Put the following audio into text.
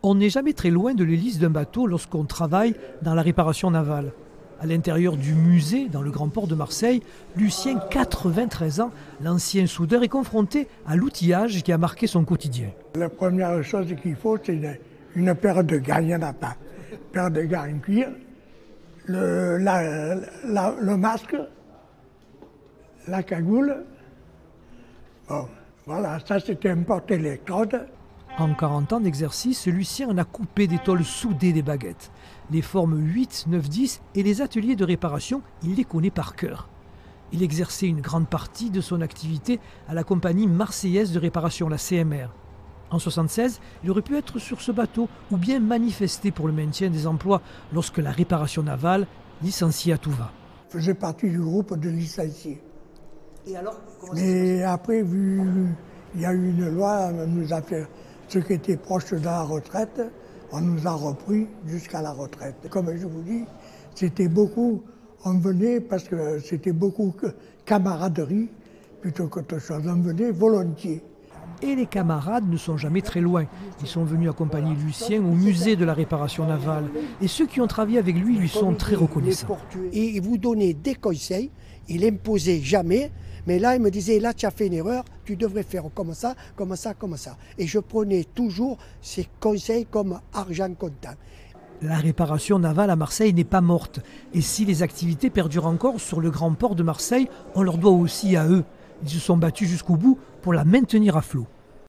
On n'est jamais très loin de l'hélice d'un bateau lorsqu'on travaille dans la réparation navale. À l'intérieur du musée, dans le grand port de Marseille, Lucien, 93 ans, l'ancien soudeur, est confronté à l'outillage qui a marqué son quotidien. La première chose qu'il faut, c'est une paire de gants, il n'y en a pas. Une paire de gants en cuir, le masque, la cagoule. Bon, voilà, ça c'était un porte-électrode. En 40 ans d'exercice, Lucien en a coupé des tôles soudées des baguettes. Les formes 8, 9, 10 et les ateliers de réparation, il les connaît par cœur. Il exerçait une grande partie de son activité à la compagnie marseillaise de réparation, la CMR. En 1976, il aurait pu être sur ce bateau ou bien manifester pour le maintien des emplois lorsque la réparation navale licencie à tout va. Je faisais partie du groupe de licenciés. Et alors, Mais après, vu il y a eu une loi, on nous a fait ceux qui étaient proches de la retraite, on nous a repris jusqu'à la retraite. Comme je vous dis, c'était beaucoup, on venait parce que c'était beaucoup camaraderie plutôt qu'autre chose, on venait volontiers. Et les camarades ne sont jamais très loin. Ils sont venus accompagner Lucien au musée de la réparation navale. Et ceux qui ont travaillé avec lui sont très reconnaissants. Et il vous donnait des conseils, il imposait jamais. Mais là, il me disait, là, tu as fait une erreur, tu devrais faire comme ça, comme ça, comme ça. Et je prenais toujours ces conseils comme argent comptant. La réparation navale à Marseille n'est pas morte. Et si les activités perdurent encore sur le grand port de Marseille, on leur doit aussi à eux. Ils se sont battus jusqu'au bout pour la maintenir à flot.